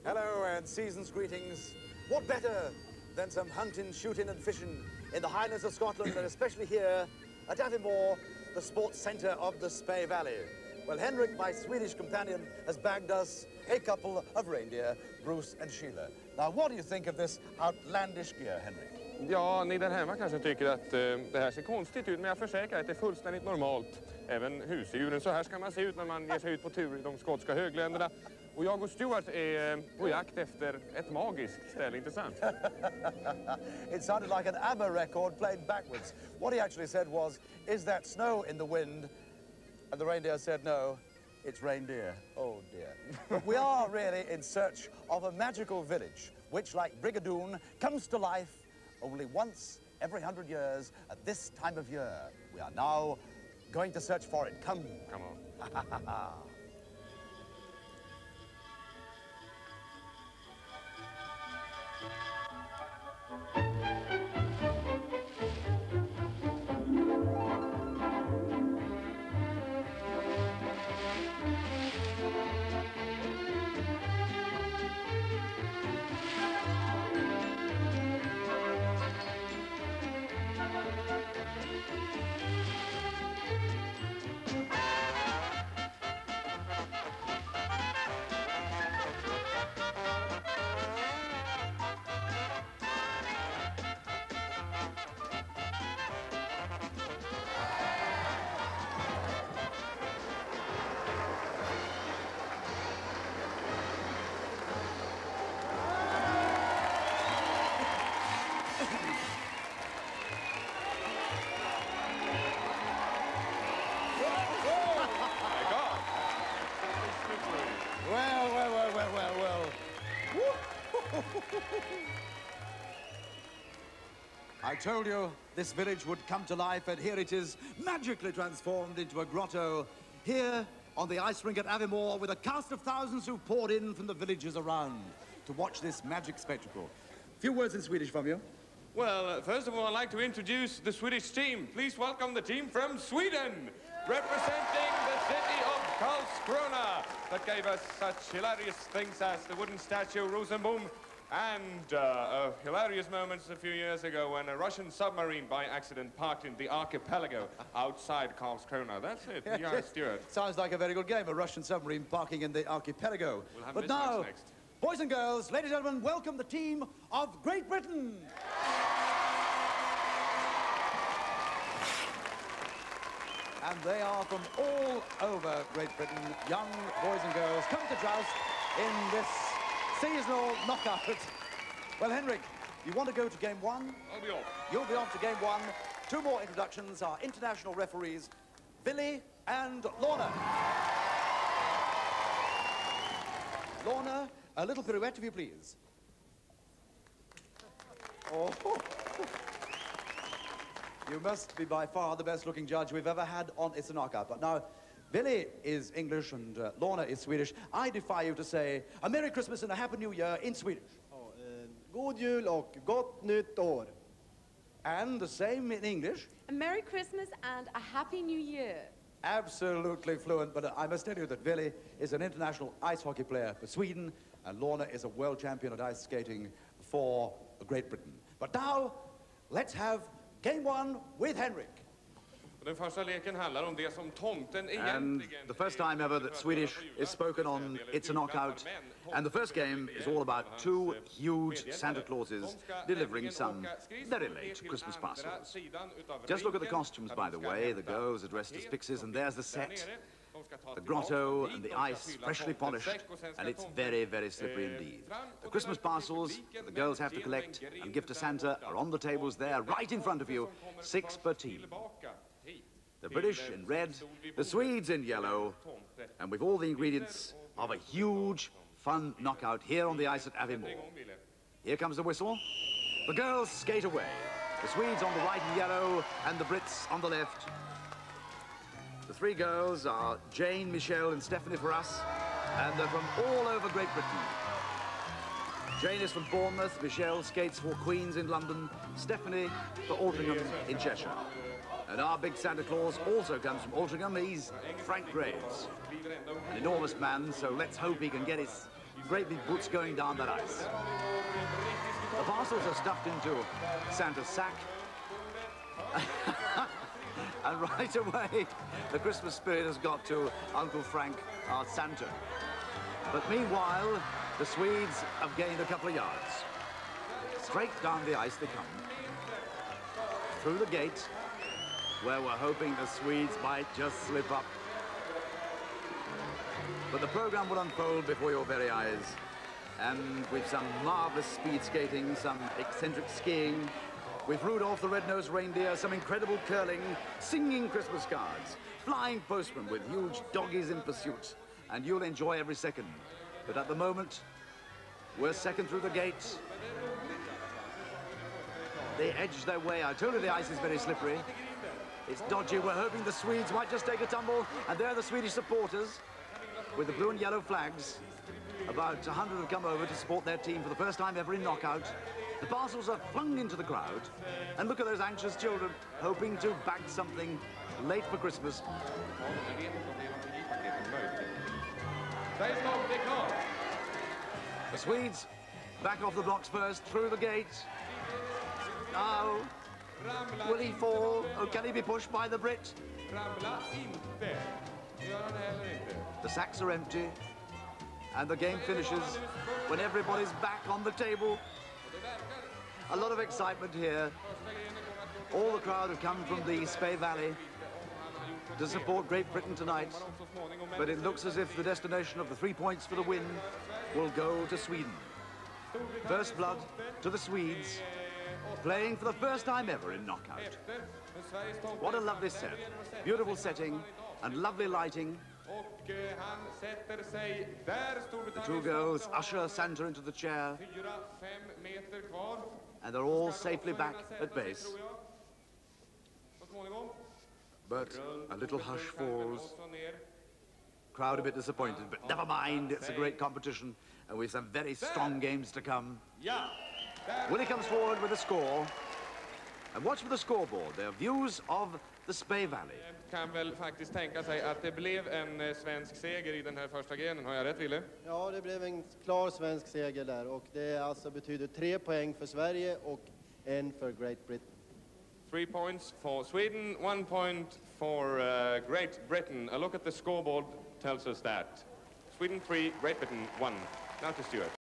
Hello and season's greetings. What better than some hunting, shooting and fishing in the Highlands of Scotland and especially here at Aviemore, the sports centre of the Spey Valley. Well, Henrik, my Swedish companion, has bagged us a couple of reindeer, Bruce and Sheila. Now, what do you think of this outlandish gear, Henrik? Ja, ni där hemma kanske tycker att det här ser konstigt ut, men jag försäkrar att det är fullständigt normalt. Även husdjuren, så här ska man se ut när man ger sig ut på tur i de skotska högländerna. Och jag och Struart är på jakt efter ett magiskt ställe, inte sant? It sounded like an ABBA record played backwards. What he actually said was, is that snow in the wind? And the reindeer said, no, it's reindeer. Oh, dear. But we are really in search of a magical village, which, like Brigadoon, comes to life only once every 100 years at this time of year. We are now going to search for it. Come. Come on. I told you this village would come to life, and here it is, magically transformed into a grotto, here on the ice rink at Aviemore, with a cast of thousands who poured in from the villages around to watch this magic spectacle. A few words in Swedish from you. Well, first of all, I'd like to introduce the Swedish team. Please welcome the team from Sweden, representing the city of Karlskrona, that gave us such hilarious things as the wooden statue Rosenboom, and hilarious moments a few years ago when a Russian submarine by accident parked in the archipelago outside Karlskrona. That's it. Yeah, Stuart. Sounds like a very good game, a Russian submarine parking in the archipelago. We'll have but this now, next. boys and girls, ladies and gentlemen, welcome the team of Great Britain. And they are from all over Great Britain, young boys and girls, come to joust in this seasonal knockout. Well, Henrik, you want to go to game one? I'll be off. You'll be off to game one. Two more introductions, our international referees, Willie and Lorna. Lorna, a little pirouette, if you please. Oh. You must be by far the best-looking judge we've ever had on It's a Knockout. But now, Willie is English and Lorna is Swedish. I defy you to say a Merry Christmas and a Happy New Year in Swedish. God jul och gott nytt år. And the same in English. A Merry Christmas and a Happy New Year. Absolutely fluent, but I must tell you that Willie is an international ice hockey player for Sweden and Lorna is a world champion at ice skating for Great Britain. But now, let's have game one with Henrik. Den första leken handlar om det som tomten egentligen... And the first time ever that Swedish is spoken on It's a Knockout. And the first game is all about two huge Santa Clauses delivering some very late Christmas parcels. Just look at the costumes, by the way. The girls are dressed as pixies, and there's the set. The grotto and the ice freshly polished, and it's very, very slippery indeed. The Christmas parcels the girls have to collect and give to Santa are on the tables there, right in front of you, 6 per team. The British in red, the Swedes in yellow, and with all the ingredients of a huge, fun knockout here on the ice at Aviemore. Here comes the whistle. The girls skate away. The Swedes on the right in yellow, and the Brits on the left. The three girls are Jane, Michelle, and Stephanie for us, and they're from all over Great Britain. Jane is from Bournemouth, Michelle skates for Queens in London, Stephanie for Altrincham in Cheshire. And our big Santa Claus also comes from Altrincham. He's Frank Graves, an enormous man, so let's hope he can get his great big boots going down that ice. The parcels are stuffed into Santa's sack. And right away, the Christmas spirit has got to Uncle Frank, our Santa. But meanwhile, the Swedes have gained a couple of yards. Straight down the ice they come. Through the gate, where we're hoping the Swedes might just slip up. But the program will unfold before your very eyes. And with some marvelous speed skating, some eccentric skiing, with Rudolph the Red-Nosed Reindeer, some incredible curling, singing Christmas cards, flying postmen with huge doggies in pursuit, and you'll enjoy every second. But at the moment, we're second through the gate. They edge their way. I told you the ice is very slippery. It's dodgy. We're hoping the Swedes might just take a tumble, and there are the Swedish supporters with the blue and yellow flags. About 100 have come over to support their team for the first time ever in knockout. The parcels are flung into the crowd, and look at those anxious children hoping to bag something late for Christmas. The Swedes back off the blocks first, through the gate. Now, will he fall, or can he be pushed by the Brit? The sacks are empty, and the game finishes when everybody's back on the table. A lot of excitement here. All the crowd have come from the Spey Valley to support Great Britain tonight, but it looks as if the destination of the 3 points for the win will go to Sweden. First blood to the Swedes, playing for the first time ever in knockout. What a lovely set. Beautiful setting and lovely lighting. The two girls usher Santa into the chair, and they're all safely back at base. But a little hush falls. Crowd a bit disappointed, but never mind, it's a great competition, and with some very strong games to come. Willie comes forward with a score, and watch for the scoreboard. There are views of the Spey Valley. Kan väl faktiskt tänka sig att det blev en svensk seger i den här första grenen. Har jag rätt, Ville? Ja, det blev en klar svensk seger där, och det alltså betyder 3 poäng för Sverige och 1 för Great Britain. 3 points for Sweden, 1 point for Great Britain. A look at the scoreboard tells us that. Sweden 3, Great Britain 1. Now to Stuart.